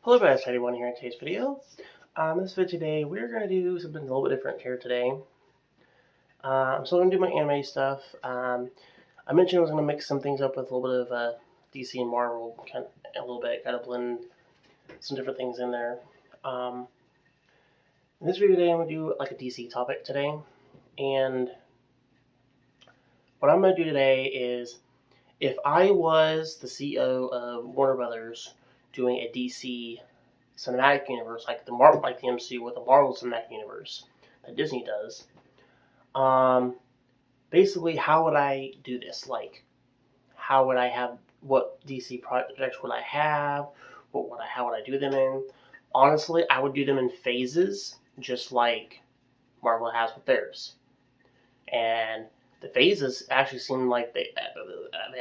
Hello guys, everyone here in today's video. In this video today, we're going to do something a little bit different here today. I'm still going to do my anime stuff. I mentioned I was going to mix some things up with a little bit of DC and Marvel, kind of blend some different things in there. In this video today, I'm going to do like a DC topic today, and what I'm going to do today is, if I was the CEO of Warner Brothers doing a DC cinematic universe, like the MCU with the Marvel Cinematic Universe that Disney does. Basically, how would I do this? Like, how would I have? What DC projects would I have? How would I do them in? Honestly, I would do them in phases, just like Marvel has with theirs. And the phases actually seem like they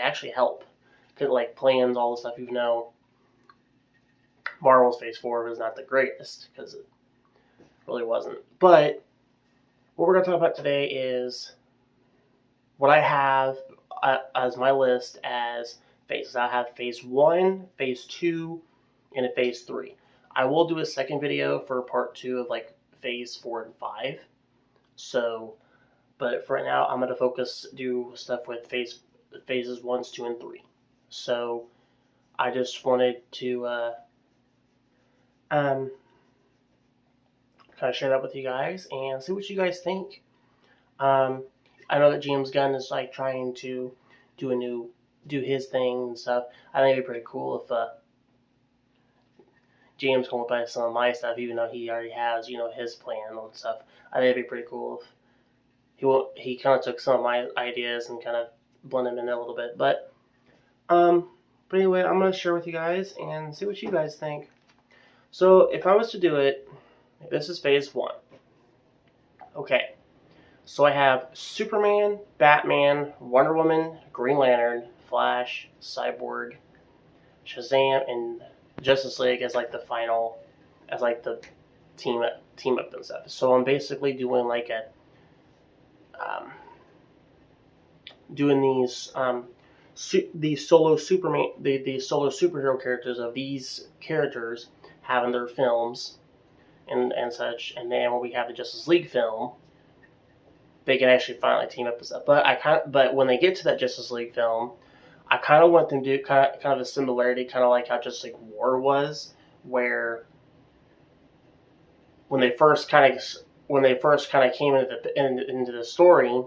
actually help. Like plans, all the stuff, even though Marvel's Phase 4 was not the greatest, because it really wasn't. But what we're going to talk about today is what I have as my list as phases. I have Phase 1, Phase 2, and a Phase 3. I will do a second video for Part 2 of like Phase 4 and 5. So, but for right now, I'm going to do stuff with Phases 1, 2, and 3. So, I just wanted to kind of share that with you guys and see what you guys think. I know that James Gunn is like trying to do his thing and stuff. I think it'd be pretty cool if James come up with some of my stuff, even though he already has his plan and stuff. I think it'd be pretty cool if he kind of took some of my ideas and kind of blended them in a little bit. But anyway, I'm gonna share with you guys and see what you guys think. So if I was to do it, this is Phase 1. Okay, so I have Superman, Batman, Wonder Woman, Green Lantern, Flash, Cyborg, Shazam, and Justice League as like the final, as like the team up and stuff. So I'm basically doing like doing these solo Superman, the solo superhero characters of these characters having their films and such, and then when we have the Justice League film, they can actually finally team up and stuff. But when they get to that Justice League film, I kind of want them to do kind of a similarity, kind of like how Justice League War was, where when they first kind of came into the story,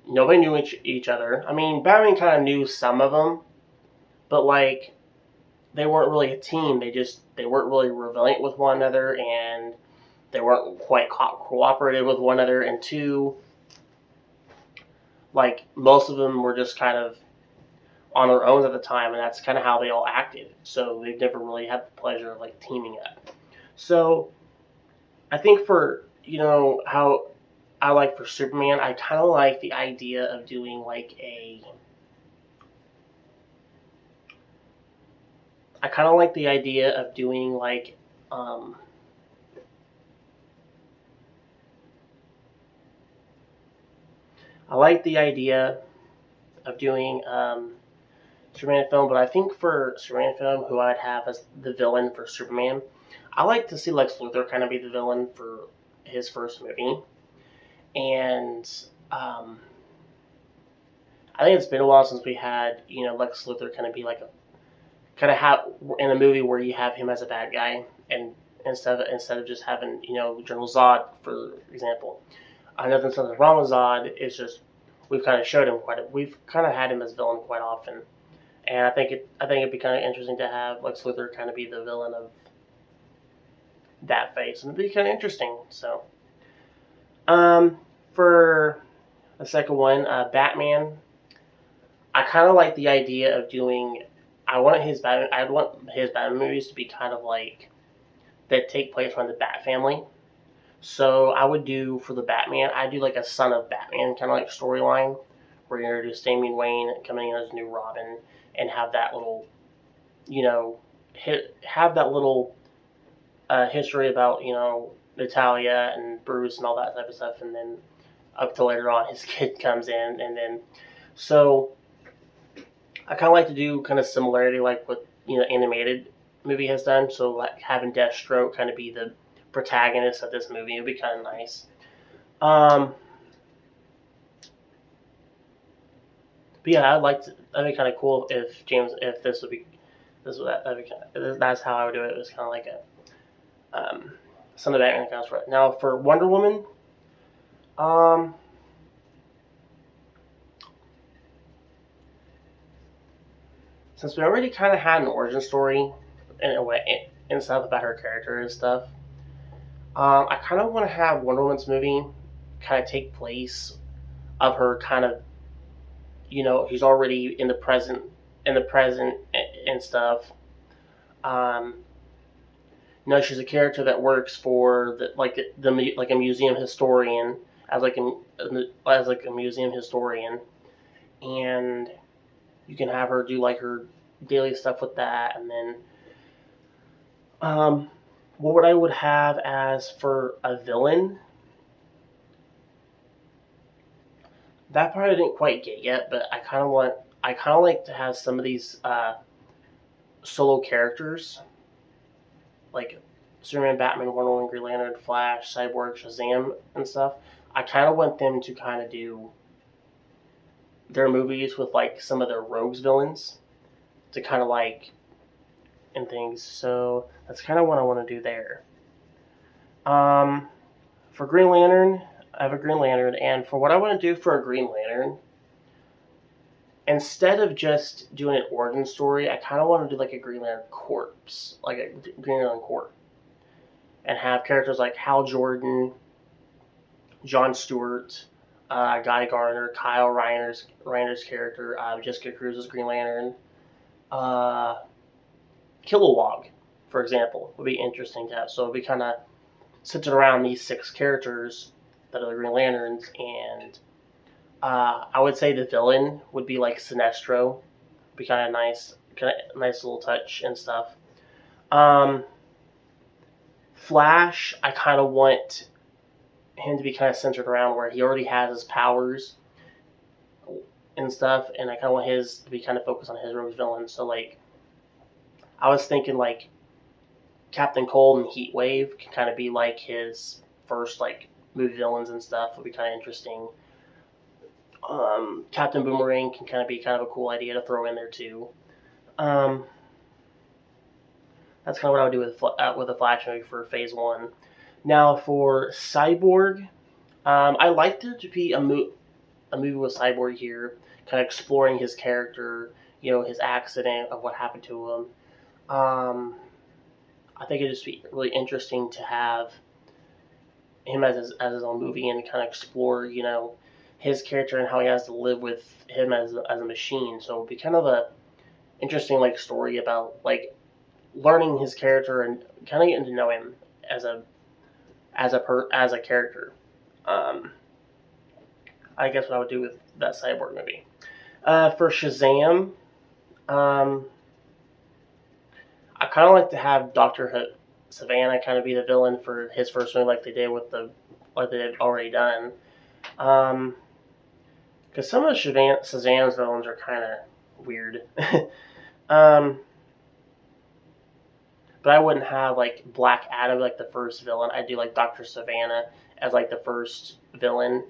nobody knew each other. I mean, Batman kind of knew some of them, but like they weren't really a team. They weren't really resilient with one another, and they weren't quite cooperative with one another. And two, like most of them were just kind of on their own at the time, and that's kind of how they all acted. So they've never really had the pleasure of like teaming up. So I think for how I like for Superman, I kind of like the idea of doing like I kind of like the idea of doing like I like the idea of doing Superman film, but I think for Superman film, who I'd have as the villain for Superman, I like to see Lex Luthor kind of be the villain for his first movie. And I think it's been a while since we had Lex Luthor kind of be like have in a movie where you have him as a bad guy, and instead of just having General Zod, for example. Nothing's wrong with Zod. It's just we've kind of had him as villain quite often, and I think it'd be kind of interesting to have Lex Luthor kind of be the villain of that phase, and it'd be kind of interesting. So, for the second one, Batman, I kind of like the idea of doing. I'd want his Batman movies to be kind of like that take place around the Bat family. So I would do for the Batman, I'd do like a Son of Batman kind of like storyline where you introduce Damian Wayne coming in as new Robin and have that little, history about Natalia and Bruce and all that type of stuff, and then up to later on his kid comes in, and then so I kind of like to do kind of similarity like with animated movie has done. So like having Deathstroke kind of be the protagonist of this movie would be kind of nice. But yeah, that'd be kind of cool if this would be that's how I would do it. It was kind of like a some of the Batman accounts. Right now for Wonder Woman, since we already kind of had an origin story in a way and stuff about her character and stuff, I kind of want to have Wonder Woman's movie kind of take place of her kind of, she's already in the present and stuff. Um, she's a character that works for like a museum historian as like a museum historian, and you can have her do like her daily stuff with that, and then what I would have as for a villain, that part I didn't quite get yet, but I kind of like to have some of these solo characters like Superman, Batman, Wonder Woman, Green Lantern, Flash, Cyborg, Shazam, and stuff. I kind of want them to kind of do their movies with like some of their rogues villains to kind of like and things. So that's kind of what I want to do there. For Green Lantern, I have a Green Lantern, and for what I want to do for a Green Lantern, instead of just doing an origin story, I kind of want to do like a Green Lantern Corps, like a Green Lantern Corps, and have characters like Hal Jordan, John Stewart, Guy Gardner, Kyle Reiner's character, Jessica Cruz's Green Lantern, Kilowog, for example, would be interesting to have. So it'd be kind of centered around these 6 characters that are the Green Lanterns, and I would say the villain would be like Sinestro. Would be kind of nice little touch and stuff. Flash, I kind of want him to be kind of centered around where he already has his powers and stuff, and I kind of want his to be kind of focused on his rogues villain. So like, I was thinking like Captain Cold and Heatwave can kind of be like his first like movie villains and stuff. Would be kind of interesting. Captain Boomerang can kind of be kind of a cool idea to throw in there too. That's kind of what I would do with a Flash movie for Phase 1. Now for Cyborg, I like there to be a movie with Cyborg here, kind of exploring his character, his accident of what happened to him. I think it'd just be really interesting to have him as his own movie and kind of explore, his character and how he has to live with him as a machine. So it'd be kind of a interesting like story about like learning his character and kind of getting to know him as a character. I guess what I would do with that Cyborg movie. For Shazam, I kind of like to have Dr. Savannah kind of be the villain for his first movie, like they did like they had already done. Because some of Shazam's villains are kind of weird. But I wouldn't have like Black Adam like the first villain. I'd do like Dr. Savannah as like the first villain,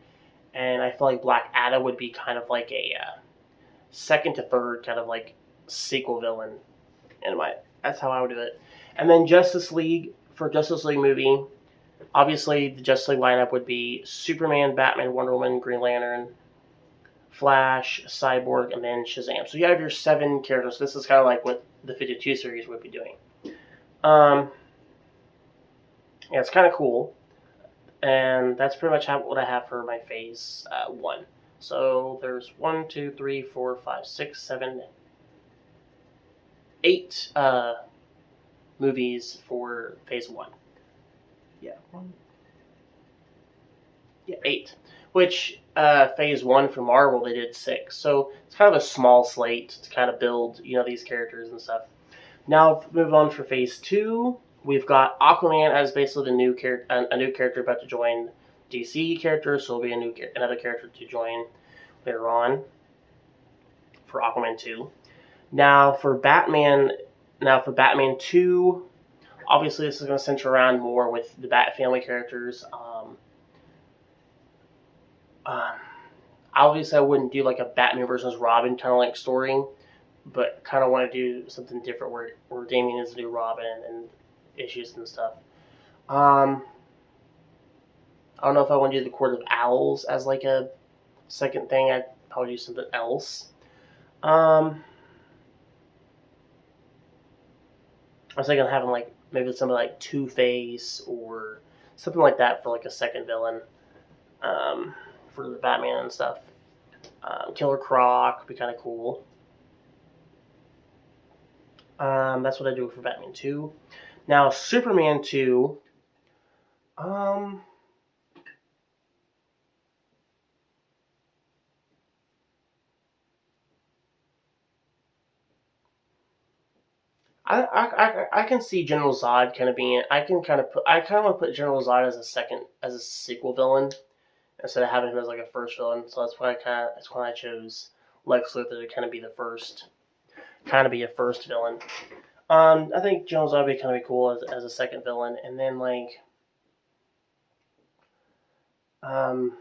and I feel like Black Adam would be kind of like a second to third kind of like sequel villain. That's how I would do it. And then Justice League movie. Obviously, the Justice League lineup would be Superman, Batman, Wonder Woman, Green Lantern, Flash, Cyborg, and then Shazam. So you have your 7 characters. This is kind of like what the 52 series would be doing. Yeah, it's kind of cool. And that's pretty much what I have for my Phase 1. So there's 1, 2, 3, 4, 5, 6, 7, 8 movies for Phase 1. Yeah, 8. Which Phase 1 for Marvel, they did 6. So it's kind of a small slate to kind of build, these characters and stuff. Now, move on for Phase 2. We've got Aquaman as basically a new character about to join DC characters, so it'll be another character to join later on for Aquaman 2. Now, for Batman Now for Batman 2, obviously this is going to center around more with the Bat family characters. Um, Obviously I wouldn't do like a Batman versus Robin kind of like story, but kind of want to do something different where Damian is the new Robin and issues and stuff. Um, I don't know if I want to do the Court of Owls as like a second thing. I'd probably do something else. Um, I was thinking of having like maybe something like Two Face or something like that for like a second villain um, for the Batman and stuff. Killer Croc would be kind of cool. That's what I do for Batman 2. Now, Superman 2. Um, I can see General Zod kind of being. I kind of want to put General Zod as a sequel villain instead of having him as like a first villain. So that's why I chose Lex Luthor to kind of be a first villain. I think General Zod would be kind of cool as a second villain, and then like um.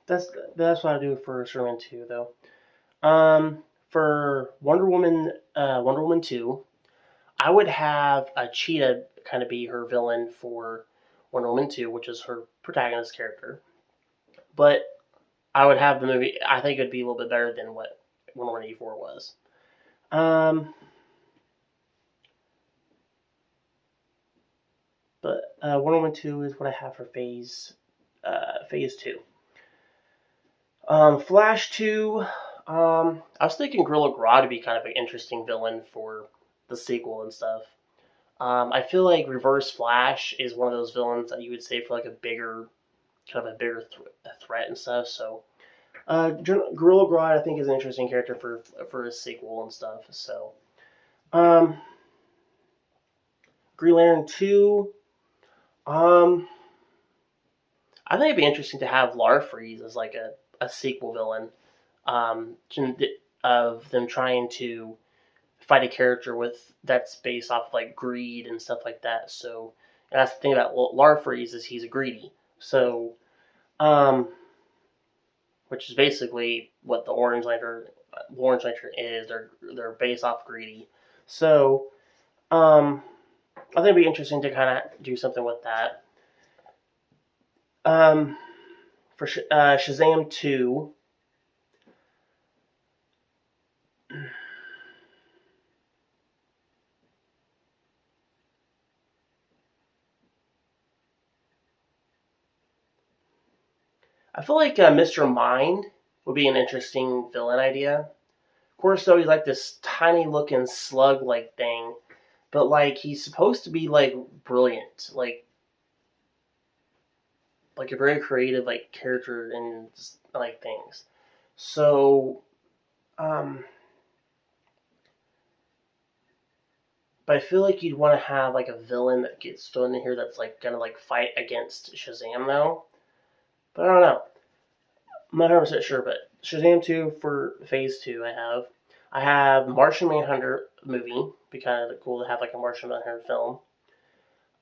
That's what I do for Superman 2 though. For Wonder Woman 2, I would have a Cheetah kind of be her villain for Wonder Woman 2, which is her protagonist character. But I would have the movie. I think it'd be a little bit better than what Wonder Woman 84 was. Um, but Wonder Woman 2 is what I have for Phase 2. Flash 2. I was thinking Gorilla Grodd would be kind of an interesting villain for the sequel and stuff. I feel like Reverse Flash is one of those villains that you would say for like kind of a bigger threat and stuff. So, Gorilla Grodd I think is an interesting character for a sequel and stuff. So, um, Green Lantern 2. Um, I think it'd be interesting to have Larfreeze as like a sequel villain. Um, of them trying to fight a character with that's based off of like greed and stuff like that. So that's the thing about Larfreeze is he's a greedy. So, um, which is basically what the Orange Lantern is. They're based off greedy. So, I think it'd be interesting to kind of do something with that. Um, for Shazam 2. I feel like Mr. Mind would be an interesting villain idea. Of course, though, he's like this tiny looking slug like thing, but like he's supposed to be like brilliant, like a very creative like character and like things. So, um, but I feel like you'd want to have like a villain that gets thrown in here that's like gonna like fight against Shazam though. But I don't know. I'm not 100% sure, but Shazam 2 for Phase 2 I have Martian Manhunter movie. Be kind of cool to have like a Martian Manhunter film.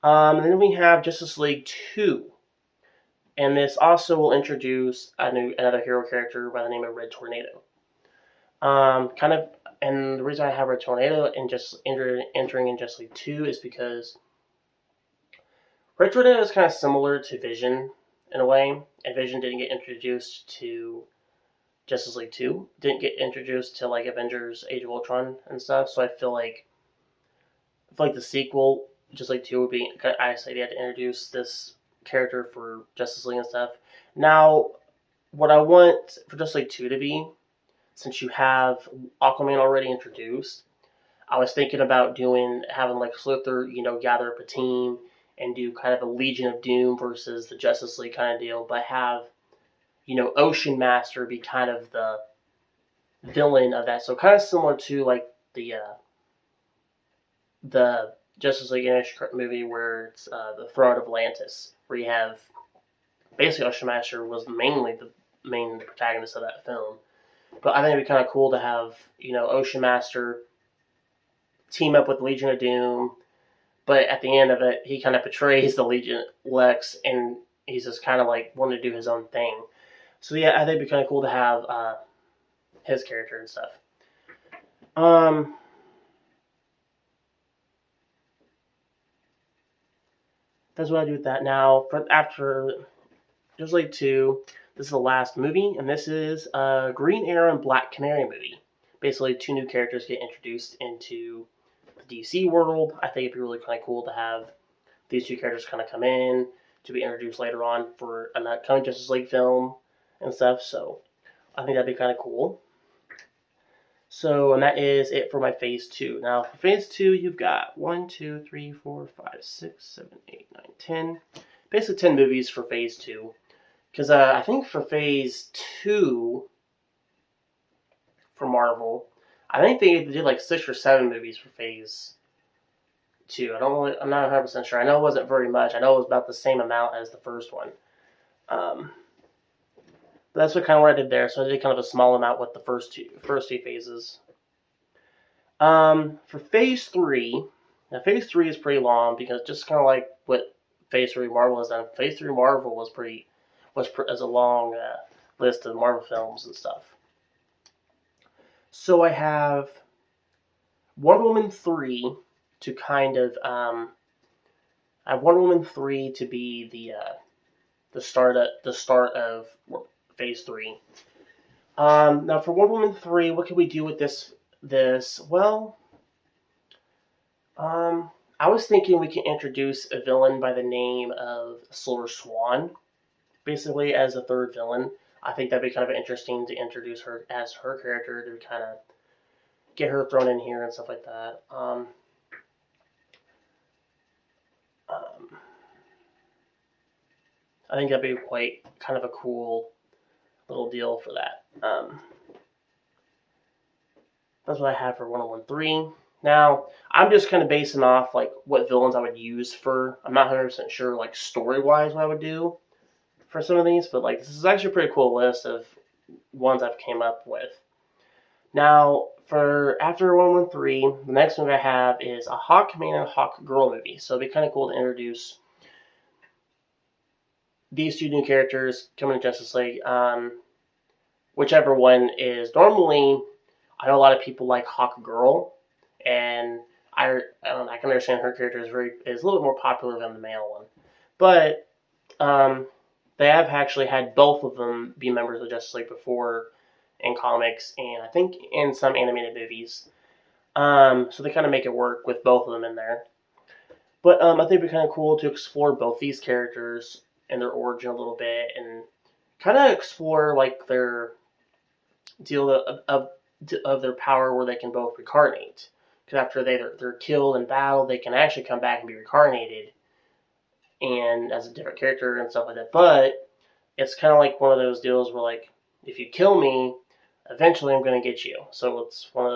And then we have Justice League 2. And this also will introduce another hero character by the name of Red Tornado. Kind of, and the reason I have Red Tornado and just entering in Justice League 2 is because Red Tornado is kind of similar to Vision in a way, and Vision didn't get introduced to Justice League 2, didn't get introduced to like Avengers Age of Ultron and stuff, so I feel like the sequel, Justice League 2 would be, I said they had to introduce this character for Justice League and stuff. Now, what I want for Justice League 2 to be, since you have Aquaman already introduced, I was thinking about having like Slither, gather up a team and do kind of a Legion of Doom versus the Justice League kind of deal, but have, Ocean Master be kind of the villain of that. So kind of similar to like the Justice League animation movie where it's the Throne of Atlantis, where you have basically Ocean Master was mainly the main protagonist of that film. But I think it'd be kind of cool to have Ocean Master team up with Legion of Doom, but at the end of it, he kind of betrays the Legion Lex, and he's just kind of like wanting to do his own thing. So yeah, I think it'd be kind of cool to have his character and stuff. That's what I do with that. Now, after Justice League 2, this is the last movie, and this is a Green Arrow and Black Canary movie. Basically, two new characters get introduced into the DC world. I think it'd be really kind of cool to have these two characters kind of come in to be introduced later on for an upcoming Justice League film and stuff. So I think that'd be kind of cool. So, and that is it for my Phase 2. Now, for Phase 2, you've got 1, 2, 3, 4, 5, 6, 7, 8, 9, 10. Basically 10 movies for Phase 2. Because I think for Phase 2, for Marvel, I think they did like 6 or 7 movies for Phase 2. I'm not 100% sure. I know it wasn't very much. I know it was about the same amount as the first one. But that's what I did there. So I did kind of a small amount with the first two phases. For Phase 3, now Phase 3 is pretty long because just kind of like what Phase 3 Marvel has done. Phase 3 Marvel was as a long list of Marvel films and stuff. So I have Wonder Woman 3 to kind of I have Wonder Woman 3 to be the start of Phase 3. Now for Wonder Woman 3, what can we do with this? Well, I was thinking we can introduce a villain by the name of Silver Swan, basically as a third villain. I think that'd be kind of interesting to introduce her as her character, to kind of get her thrown in here and stuff like that. I think that'd be quite kind of a cool little deal for that. That's what I have for 101.3. Now, I'm just kind of basing off like what villains I would use for. I'm not 100% sure like story-wise what I would do for some of these, but like this is actually a pretty cool list of ones I've came up with. Now, for after 113, the next movie I have is a Hawkman and Hawkgirl movie. So it'd be kind of cool to introduce these two new characters coming to Justice League. Whichever one is normally, I know a lot of people like Hawkgirl, and I can understand her character is a little bit more popular than the male one, but they have actually had both of them be members of Justice League before in comics, and I think in some animated movies. So they kind of make it work with both of them in there. But I think it'd be kind of cool to explore both these characters and their origin a little bit, and kind of explore like their deal of their power, where they can both reincarnate. Because after they're killed in battle, they can actually come back and be reincarnated, and as a different character and stuff like that. But it's kind of like one of those deals where like, if you kill me, eventually I'm going to get you. So it's one of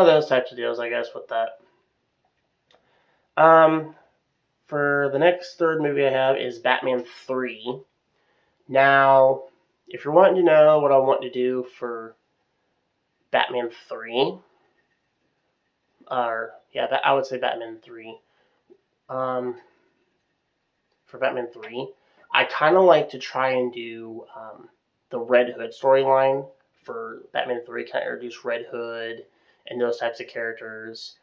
those types of deals, I guess, with that. For the next third movie I have is Batman 3. Now, if you're wanting to know what I want to do for Batman 3, I would say Batman 3. For Batman 3, I kind of like to try and do the Red Hood storyline for Batman 3, kind of introduce Red Hood and those types of characters.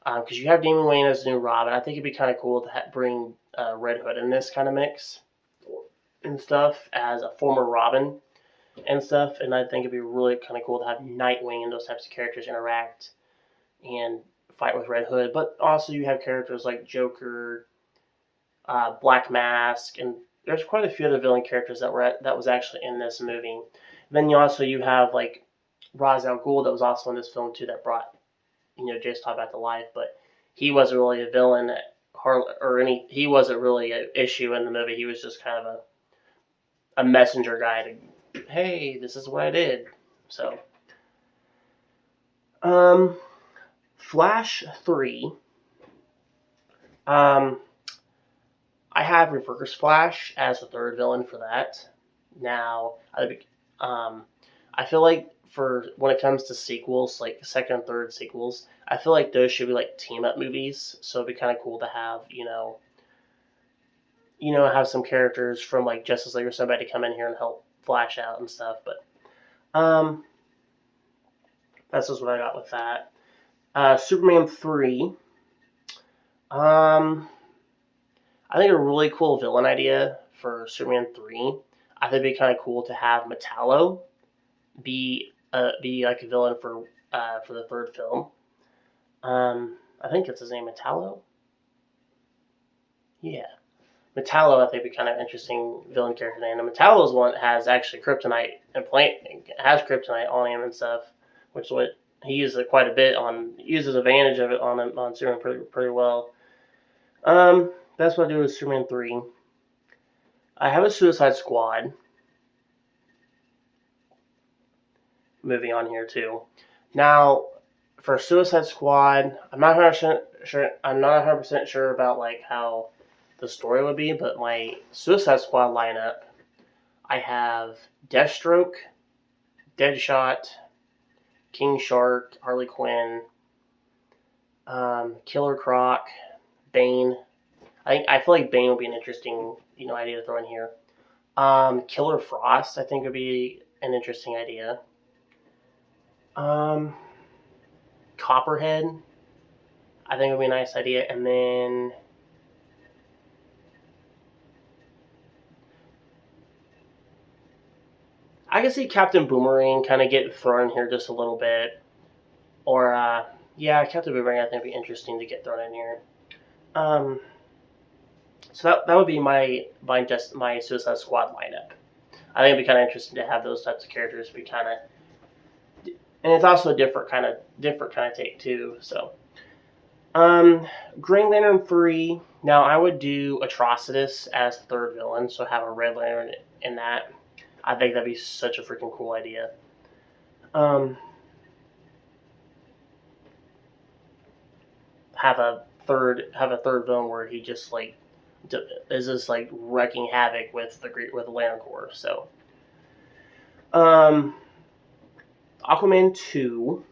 Because you have Damian Wayne as the new Robin. I think it'd be kind of cool to bring Red Hood in this kind of mix and stuff as a former Robin and stuff. And I think it'd be really kind of cool to have Nightwing and those types of characters interact and fight with Red Hood. But also you have characters like Joker, Black Mask, and there's quite a few other villain characters that was actually in this movie. And then you have like Ra's al Ghul that was also in this film too, that brought Jason Todd back to life, but he wasn't really a villain he wasn't really an issue in the movie. He was just kind of a messenger guy to, hey, this is what I did. So, Flash 3. Um, I have Reverse Flash as the third villain for that. Now, um, I feel like for when it comes to sequels, like second and third sequels, I feel like those should be like team up movies. So it'd be kind of cool to have have some characters from like Justice League or somebody come in here and help Flash out and stuff. But um, that's just what I got with that. Superman 3. Um, I think a really cool villain idea for Superman 3. I think it'd be kind of cool to have Metallo be like a villain for the third film. I think it's his name, Metallo. Yeah, Metallo. I think would be kind of interesting villain character name. And Metallo's one has actually kryptonite and has kryptonite on him and stuff, which is what he uses it quite a bit on. Uses advantage of it on Superman pretty well. That's what I do with Superman 3. I have a Suicide Squad movie on here too. Now, for Suicide Squad, I'm not 100% sure. I'm not 100% sure about like how the story would be, but my Suicide Squad lineup, I have Deathstroke, Deadshot, King Shark, Harley Quinn, Killer Croc, Bane. I feel like Bane would be an interesting idea to throw in here. Killer Frost, I think would be an interesting idea. Copperhead, I think would be a nice idea, and then I can see Captain Boomerang kind of get thrown in here just a little bit, or yeah, Captain Boomerang I think would be interesting to get thrown in here. So that would be my Suicide Squad lineup. I think it'd be kind of interesting to have those types of characters be kind of, and it's also a different kind of take too. So, Green Lantern 3. Now I would do Atrocitus as the third villain, so have a Red Lantern in that. I think that'd be such a freaking cool idea. Have a third villain where he just like is just like wrecking havoc with the Lantern Corps. So, Aquaman 2.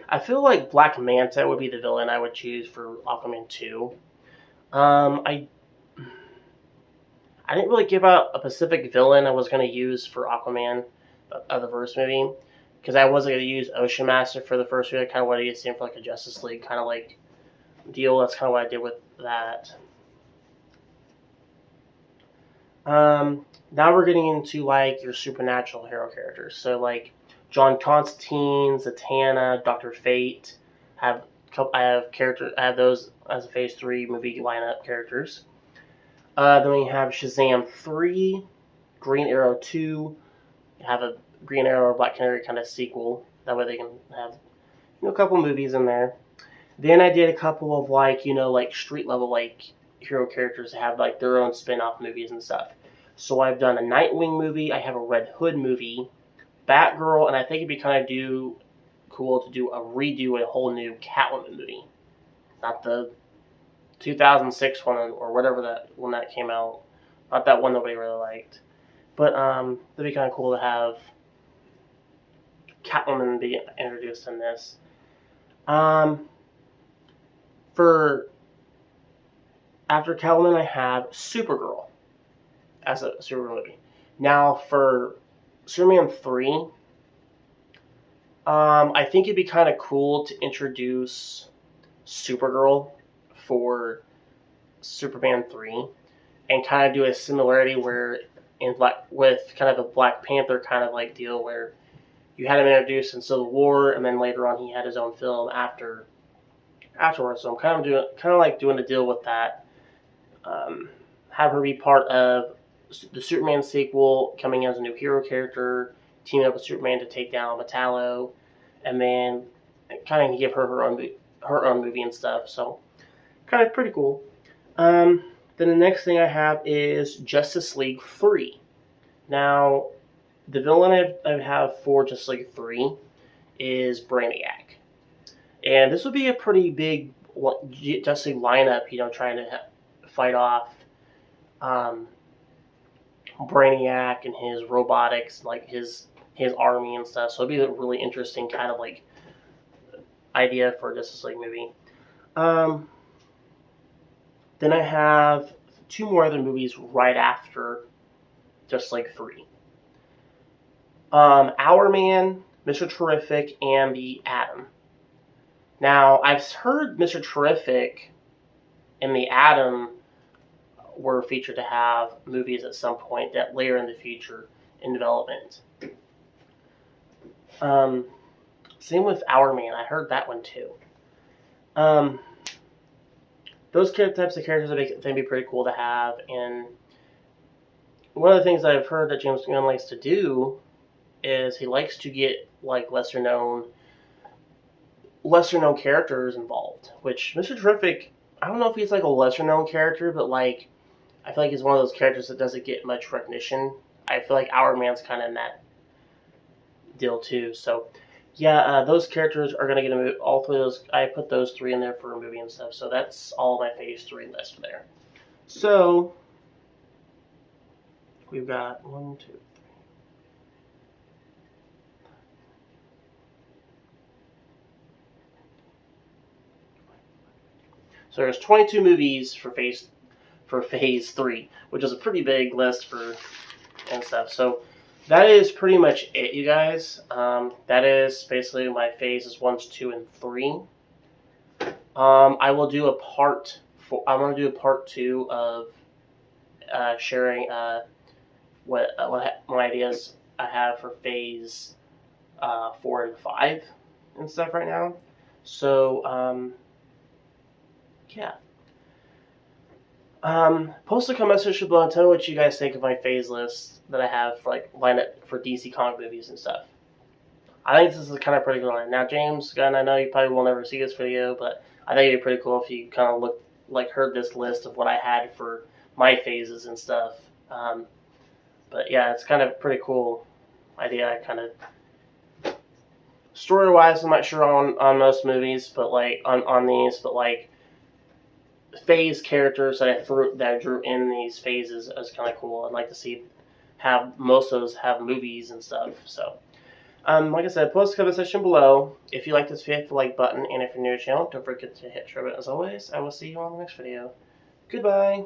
I feel like Black Manta would be the villain I would choose for Aquaman 2. I didn't really give out a specific villain I was going to use for Aquaman of the first movie, because I wasn't going to use Ocean Master for the first movie. I kind of wanted to use him for like a Justice League kind of like deal. That's kind of what I did with that. Now we're getting into like your supernatural hero characters. So like John Constantine, Zatanna, Doctor Fate. I have those as a Phase 3 movie lineup characters. Then we have Shazam 3, Green Arrow 2. Have a Green Arrow or Black Canary kind of sequel. That way they can have a couple movies in there. Then I did a couple of like street level like hero characters that have like their own spin-off movies and stuff. So I've done a Nightwing movie, I have a Red Hood movie, Batgirl, and I think it'd be kind of cool to redo a whole new Catwoman movie. Not the 2006 one or whatever when that came out. Not that one nobody really liked. But it'd be kind of cool to have Catwoman be introduced in this. For after Catwoman, I have Supergirl as a Supergirl movie. Now for Superman 3, I think it'd be kind of cool to introduce Supergirl for Superman 3 and kind of do a similarity where with kind of a Black Panther kind of like deal where you had him introduced in Civil War and then later on he had his own film afterwards. So I'm kind of like doing a deal with that. Have her be part of the Superman sequel, coming as a new hero character, teaming up with Superman to take down Metallo, and then kind of give her own movie and stuff. So kind of pretty cool. Then the next thing I have is Justice League 3. Now, the villain I have for Justice League 3 is Brainiac. And this would be a pretty big Justice League lineup, trying to fight off Brainiac and his robotics, like his army and stuff. So it'd be a really interesting kind of like idea for a Justice League movie. Then I have 2 more other movies right after Justice League 3. Our Man, Mr. Terrific, and The Atom. Now, I've heard Mr. Terrific and The Atom were featured to have movies at some point that later in the future in development. Same with Our Man. I heard that one too. Those types of characters I think would be pretty cool to have. And one of the things I've heard that James Gunn likes to do is he likes to get like lesser known characters involved. Which Mr. Terrific, I don't know if he's like a lesser known character, but like I feel like he's one of those characters that doesn't get much recognition. I feel like Our Man's kind of in that deal too. So yeah, those characters are going to get a movie. All 3 of those, I put those 3 in there for a movie and stuff. So that's all my Phase 3 list there. So we've got 1, 2, 3. So there's 22 movies for Phase 3, which is a pretty big list and stuff. So that is pretty much it, you guys. That is basically my phases 1, 2, and 3. I will do a part. I'm going to do a part 2 of sharing what my ideas I have for phase 4 and 5 and stuff right now. So yeah. Post a comment section below and tell me what you guys think of my phase list that I have for like lined up for DC comic movies and stuff. I think this is kind of pretty good line. Now, James Gunn, I know you probably will never see this video, but I think it'd be pretty cool if you kind of heard this list of what I had for my phases and stuff. But yeah, it's kind of pretty cool idea. I kind of story-wise, I'm not sure on most movies, but like on these, but like phase characters that I drew in these phases is kind of cool. I'd like to see have most of those have movies and stuff. So, like I said, post a comment section below. If you like this video, hit the like button, and if you're new to the channel, don't forget to hit share button. As always, I will see you on the next video. Goodbye.